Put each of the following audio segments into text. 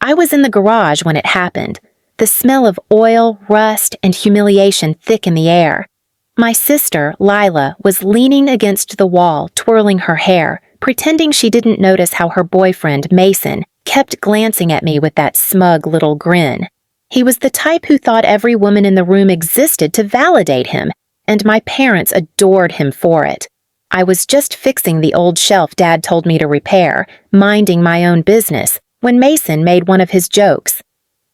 I was in the garage when it happened, the smell of oil, rust, and humiliation thick in the air. My sister, Lila, was leaning against the wall, twirling her hair, pretending she didn't notice how her boyfriend, Mason, kept glancing at me with that smug little grin. He was the type who thought every woman in the room existed to validate him, and my parents adored him for it. I was just fixing the old shelf Dad told me to repair, minding my own business, when Mason made one of his jokes.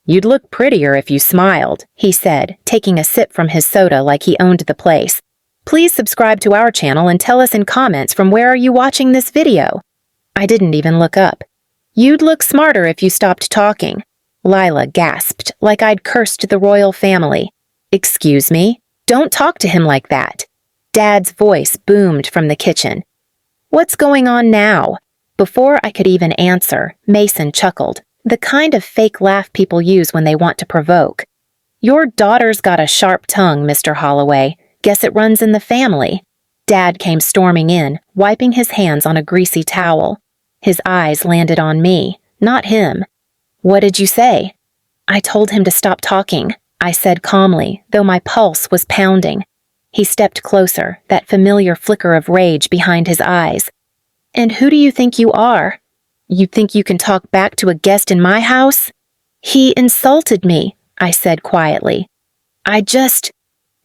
"You'd look prettier if you smiled," he said, taking a sip from his soda like he owned the place. "Please subscribe to our channel and tell us in comments from where are you watching this video." I didn't even look up. "You'd look smarter if you stopped talking." Lila gasped, like I'd cursed the royal family. "Excuse me? Don't talk to him like that." Dad's voice boomed from the kitchen. "What's going on now?" Before I could even answer, Mason chuckled, the kind of fake laugh people use when they want to provoke. "Your daughter's got a sharp tongue, Mr. Holloway. Guess it runs in the family." Dad came storming in, wiping his hands on a greasy towel. His eyes landed on me, not him. "What did you say?" "I told him to stop talking," I said calmly, though my pulse was pounding. He stepped closer, that familiar flicker of rage behind his eyes. "And who do you think you are? You think you can talk back to a guest in my house?" "He insulted me," I said quietly.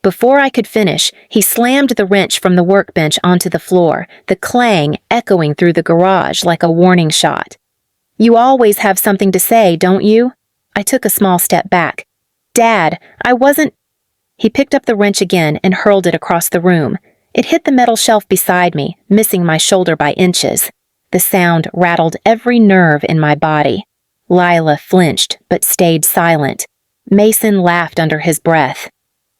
Before I could finish, he slammed the wrench from the workbench onto the floor, the clang echoing through the garage like a warning shot. "You always have something to say, don't you?" I took a small step back. "Dad, I wasn't—" He picked up the wrench again and hurled it across the room. It hit the metal shelf beside me, missing my shoulder by inches. The sound rattled every nerve in my body. Lila flinched, but stayed silent. Mason laughed under his breath.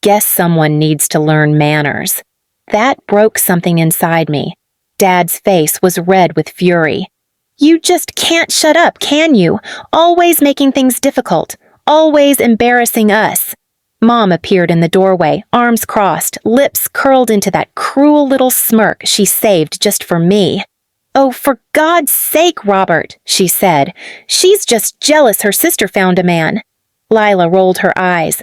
"Guess someone needs to learn manners." That broke something inside me. Dad's face was red with fury. "You just can't shut up, can you? Always making things difficult. Always embarrassing us." Mom appeared in the doorway, arms crossed, lips curled into that cruel little smirk she saved just for me. "Oh, for God's sake, Robert," she said. "She's just jealous her sister found a man." Lila rolled her eyes.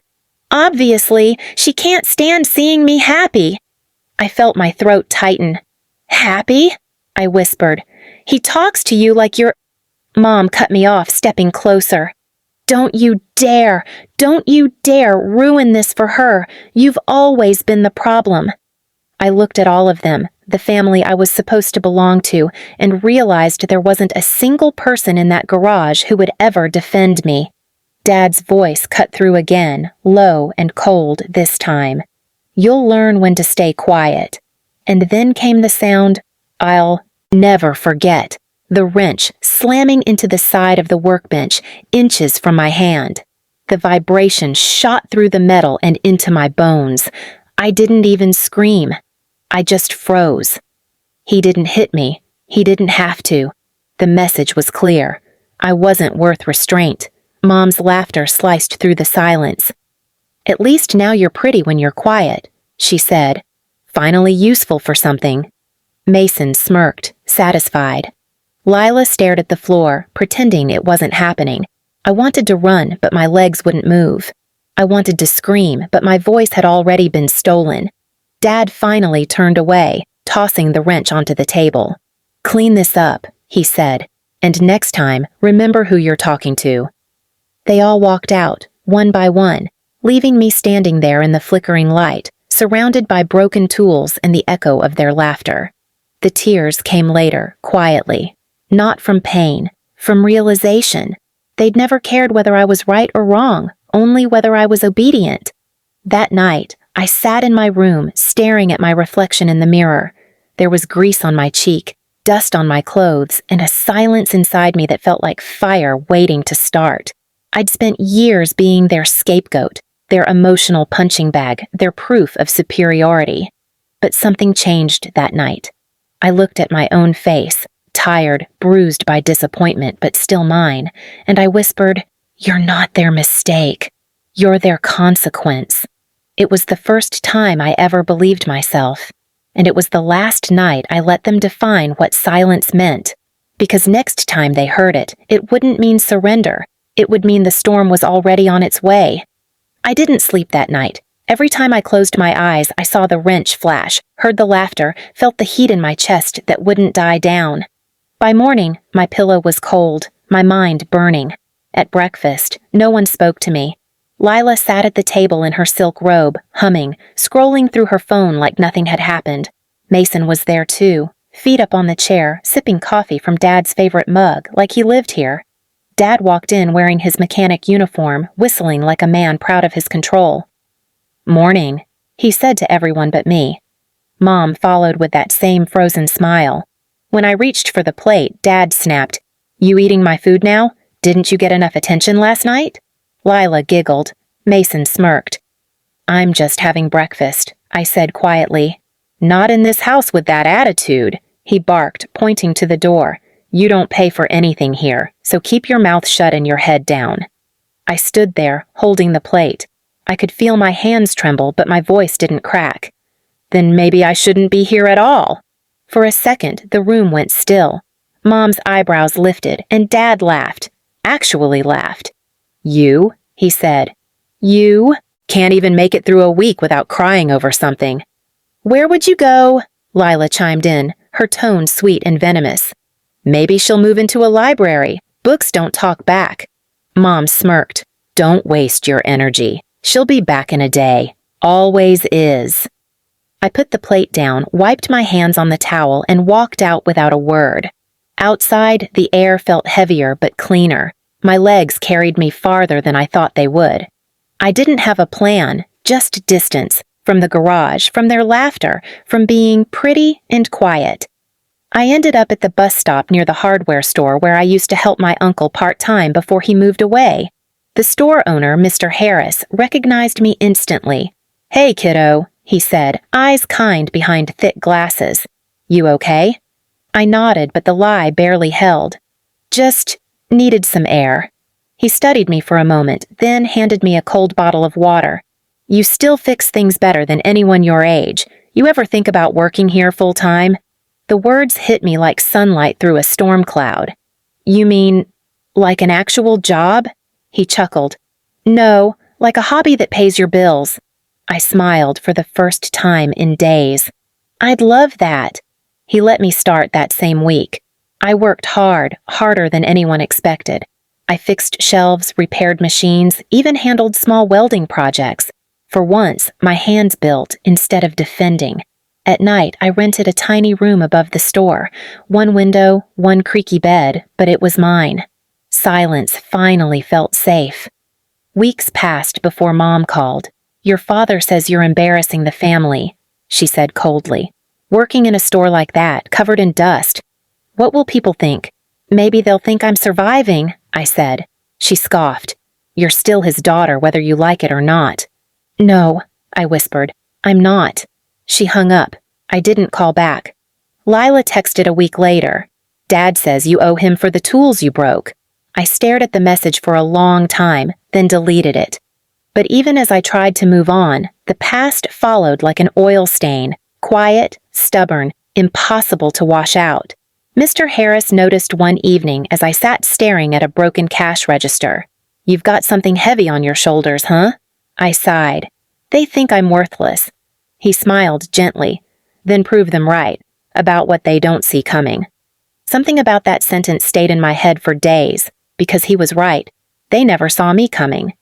"Obviously, she can't stand seeing me happy." I felt my throat tighten. "Happy?" I whispered. "He talks to you like you're—" Mom cut me off, stepping closer. Don't you dare ruin this for her. You've always been the problem." I looked at all of them, the family I was supposed to belong to, and realized there wasn't a single person in that garage who would ever defend me. Dad's voice cut through again, low and cold this time. "You'll learn when to stay quiet." And then came the sound I'll never forget. The wrench slamming into the side of the workbench, inches from my hand. The vibration shot through the metal and into my bones. I didn't even scream. I just froze. He didn't hit me. He didn't have to. The message was clear. I wasn't worth restraint. Mom's laughter sliced through the silence. "At least now you're pretty when you're quiet," she said. "Finally useful for something." Mason smirked, satisfied. Lila stared at the floor, pretending it wasn't happening. I wanted to run, but my legs wouldn't move. I wanted to scream, but my voice had already been stolen. Dad finally turned away, tossing the wrench onto the table. "Clean this up," he said, "and next time, remember who you're talking to." They all walked out, one by one, leaving me standing there in the flickering light, surrounded by broken tools and the echo of their laughter. The tears came later, quietly. Not from pain, from realization. They'd never cared whether I was right or wrong, only whether I was obedient. That night, I sat in my room, staring at my reflection in the mirror. There was grease on my cheek, dust on my clothes, and a silence inside me that felt like fire waiting to start. I'd spent years being their scapegoat, their emotional punching bag, their proof of superiority. But something changed that night. I looked at my own face, tired, bruised by disappointment, but still mine, and I whispered, "You're not their mistake. You're their consequence." It was the first time I ever believed myself, and it was the last night I let them define what silence meant, because next time they heard it, it wouldn't mean surrender. It would mean the storm was already on its way. I didn't sleep that night. Every time I closed my eyes, I saw the wrench flash, heard the laughter, felt the heat in my chest that wouldn't die down. By morning, my pillow was cold, my mind burning. At breakfast, no one spoke to me. Lila sat at the table in her silk robe, humming, scrolling through her phone like nothing had happened. Mason was there too, feet up on the chair, sipping coffee from Dad's favorite mug, like he lived here. Dad walked in wearing his mechanic uniform, whistling like a man proud of his control. "Morning," he said to everyone but me. Mom followed with that same frozen smile. When I reached for the plate, Dad snapped, "You eating my food now? Didn't you get enough attention last night?" Lila giggled. Mason smirked. "I'm just having breakfast," I said quietly. "Not in this house with that attitude," he barked, pointing to the door. "You don't pay for anything here, so keep your mouth shut and your head down." I stood there, holding the plate. I could feel my hands tremble, but my voice didn't crack. "Then maybe I shouldn't be here at all." For a second, the room went still. Mom's eyebrows lifted, and Dad laughed. Actually laughed. "You?" he said. "You? Can't even make it through a week without crying over something." "Where would you go?" Lila chimed in, her tone sweet and venomous. "Maybe she'll move into a library. Books don't talk back." Mom smirked. "Don't waste your energy. She'll be back in a day. Always is." I put the plate down, wiped my hands on the towel, and walked out without a word. Outside, the air felt heavier but cleaner. My legs carried me farther than I thought they would. I didn't have a plan, just distance, from the garage, from their laughter, from being pretty and quiet. I ended up at the bus stop near the hardware store where I used to help my uncle part-time before he moved away. The store owner, Mr. Harris, recognized me instantly. "Hey, kiddo," he said, eyes kind behind thick glasses. "You okay?" I nodded, but the lie barely held. "Just needed some air." He studied me for a moment, then handed me a cold bottle of water. "You still fix things better than anyone your age. You ever think about working here full-time?" The words hit me like sunlight through a storm cloud. "You mean, like an actual job?" He chuckled. "No, like a hobby that pays your bills." I smiled for the first time in days. "I'd love that." He let me start that same week. I worked hard, harder than anyone expected. I fixed shelves, repaired machines, even handled small welding projects. For once, my hands built instead of defending. At night, I rented a tiny room above the store. One window, one creaky bed, but it was mine. Silence finally felt safe. Weeks passed before Mom called. "Your father says you're embarrassing the family," she said coldly. "Working in a store like that, covered in dust. What will people think? Maybe they'll think I'm surviving," I said. She scoffed. "You're still his daughter, whether you like it or not." "No," I whispered. "I'm not." She hung up. I didn't call back. Lila texted a week later. "Dad says you owe him for the tools you broke." I stared at the message for a long time, then deleted it. But even as I tried to move on, the past followed like an oil stain, quiet, stubborn, impossible to wash out. Mr. Harris noticed one evening as I sat staring at a broken cash register. "You've got something heavy on your shoulders, huh?" I sighed. "They think I'm worthless." He smiled gently, then proved them right, about what they don't see coming. Something about that sentence stayed in my head for days, because he was right. They never saw me coming.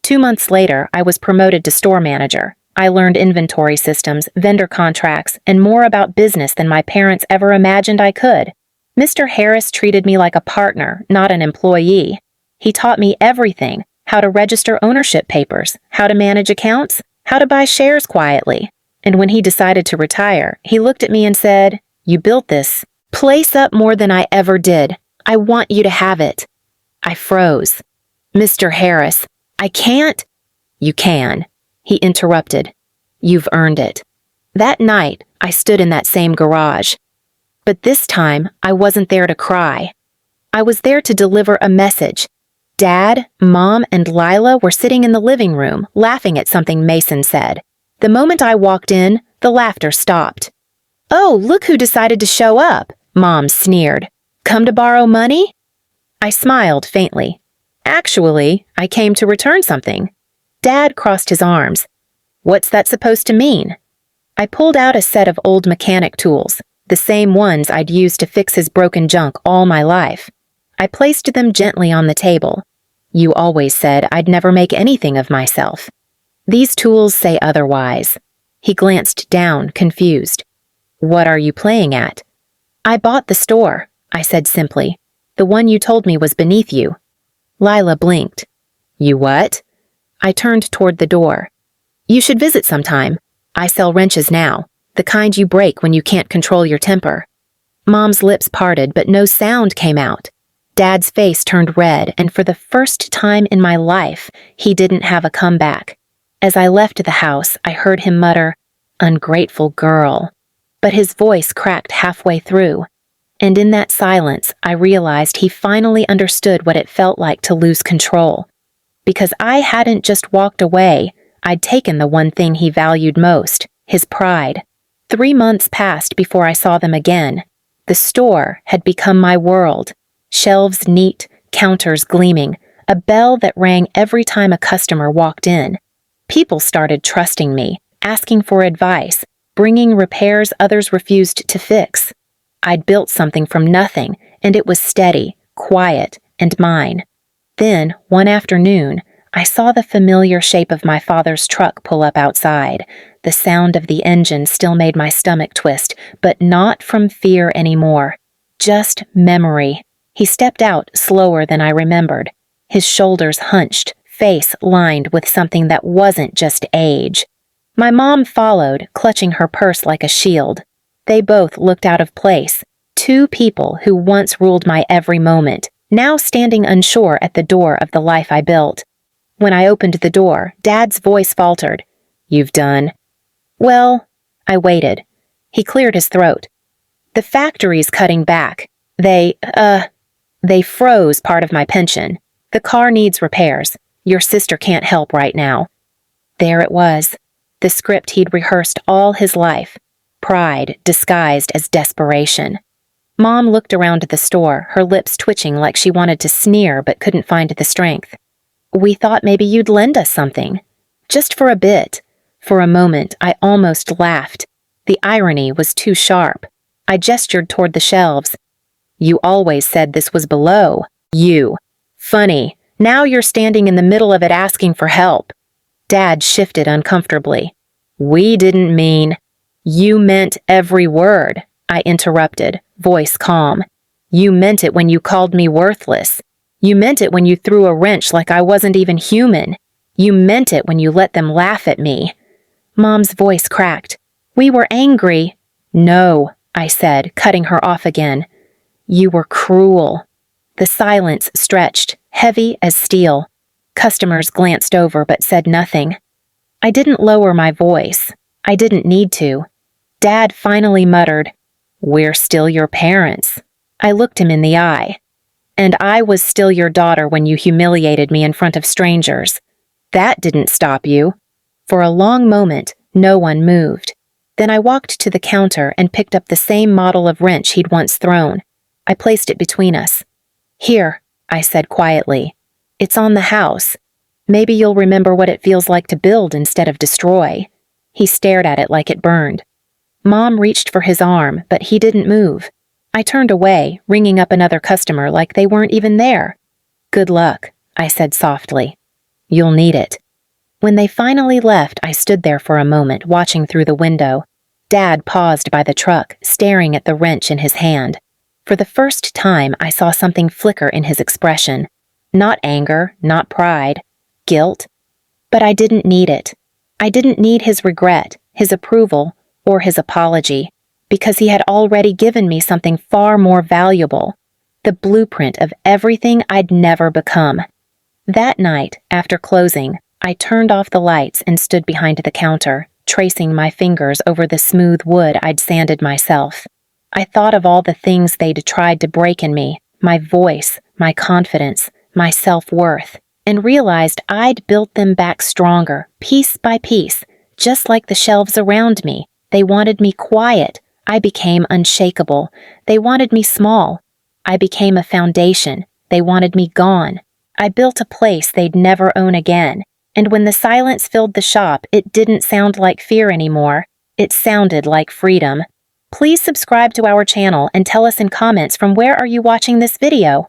2 months later, I was promoted to store manager. I learned inventory systems, vendor contracts, and more about business than my parents ever imagined I could. Mr. Harris treated me like a partner, not an employee. He taught me everything: how to register ownership papers, how to manage accounts, how to buy shares quietly. And when he decided to retire, he looked at me and said, "You built this place up more than I ever did. I want you to have it." I froze. "Mr. Harris, I can't." "You can," he interrupted. "You've earned it." That night, I stood in that same garage. But this time, I wasn't there to cry. I was there to deliver a message. Dad, Mom, and Lila were sitting in the living room, laughing at something Mason said. The moment I walked in, the laughter stopped. "Oh, look who decided to show up," Mom sneered. "Come to borrow money?" I smiled faintly. Actually, I came to return something. Dad crossed his arms. What's that supposed to mean? I pulled out a set of old mechanic tools, the same ones I'd used to fix his broken junk all my life. I placed them gently on the table. You always said I'd never make anything of myself. These tools say otherwise. He glanced down, confused. What are you playing at? I bought the store, I said simply. The one you told me was beneath you. Lila blinked. You what? I turned toward the door. You should visit sometime. I sell wrenches now, the kind you break when you can't control your temper. Mom's lips parted, but no sound came out. Dad's face turned red, and for the first time in my life, he didn't have a comeback. As I left the house, I heard him mutter, "Ungrateful girl." But his voice cracked halfway through, and in that silence, I realized he finally understood what it felt like to lose control. Because I hadn't just walked away, I'd taken the one thing he valued most, his pride. 3 months passed before I saw them again. The store had become my world. Shelves neat, counters gleaming, a bell that rang every time a customer walked in. People started trusting me, asking for advice, bringing repairs others refused to fix. I'd built something from nothing, and it was steady, quiet, and mine. Then, one afternoon, I saw the familiar shape of my father's truck pull up outside. The sound of the engine still made my stomach twist, but not from fear anymore. Just memory. He stepped out slower than I remembered, his shoulders hunched, face lined with something that wasn't just age. My mom followed, clutching her purse like a shield. They both looked out of place, 2 people who once ruled my every moment, now standing unsure at the door of the life I built. When I opened the door, Dad's voice faltered. You've done? Well, I waited. He cleared his throat. The factory's cutting back. They froze part of my pension. The car needs repairs. Your sister can't help right now. There it was. The script he'd rehearsed all his life. Pride disguised as desperation. Mom looked around the store, her lips twitching like she wanted to sneer but couldn't find the strength. We thought maybe you'd lend us something. Just for a bit. For a moment, I almost laughed. The irony was too sharp. I gestured toward the shelves. You always said this was below. You. Funny. Now you're standing in the middle of it asking for help. Dad shifted uncomfortably. We didn't mean. You meant every word, I interrupted, voice calm. You meant it when you called me worthless. You meant it when you threw a wrench like I wasn't even human. You meant it when you let them laugh at me. Mom's voice cracked. We were angry. No, I said, cutting her off again. You were cruel. The silence stretched, heavy as steel. Customers glanced over but said nothing. I didn't lower my voice. I didn't need to. Dad finally muttered, We're still your parents. I looked him in the eye. And I was still your daughter when you humiliated me in front of strangers. That didn't stop you. For a long moment, no one moved. Then I walked to the counter and picked up the same model of wrench he'd once thrown. I placed it between us. Here, I said quietly. It's on the house. Maybe you'll remember what it feels like to build instead of destroy. He stared at it like it burned. Mom reached for his arm, but he didn't move. I turned away, ringing up another customer like they weren't even there. Good luck, I said softly. You'll need it. When they finally left, I stood there for a moment, watching through the window. Dad paused by the truck, staring at the wrench in his hand. For the first time, I saw something flicker in his expression. Not anger, not pride, guilt. But I didn't need it. I didn't need his regret, his approval, or his apology, because he had already given me something far more valuable, the blueprint of everything I'd never become. That night, after closing, I turned off the lights and stood behind the counter, tracing my fingers over the smooth wood I'd sanded myself. I thought of all the things they'd tried to break in me, my voice, my confidence, my self-worth, and realized I'd built them back stronger, piece by piece, just like the shelves around me. They wanted me quiet. I became unshakable. They wanted me small. I became a foundation. They wanted me gone. I built a place they'd never own again, and when the silence filled the shop, it didn't sound like fear anymore. It sounded like freedom. Please subscribe to our channel and tell us in comments from where are you watching this video.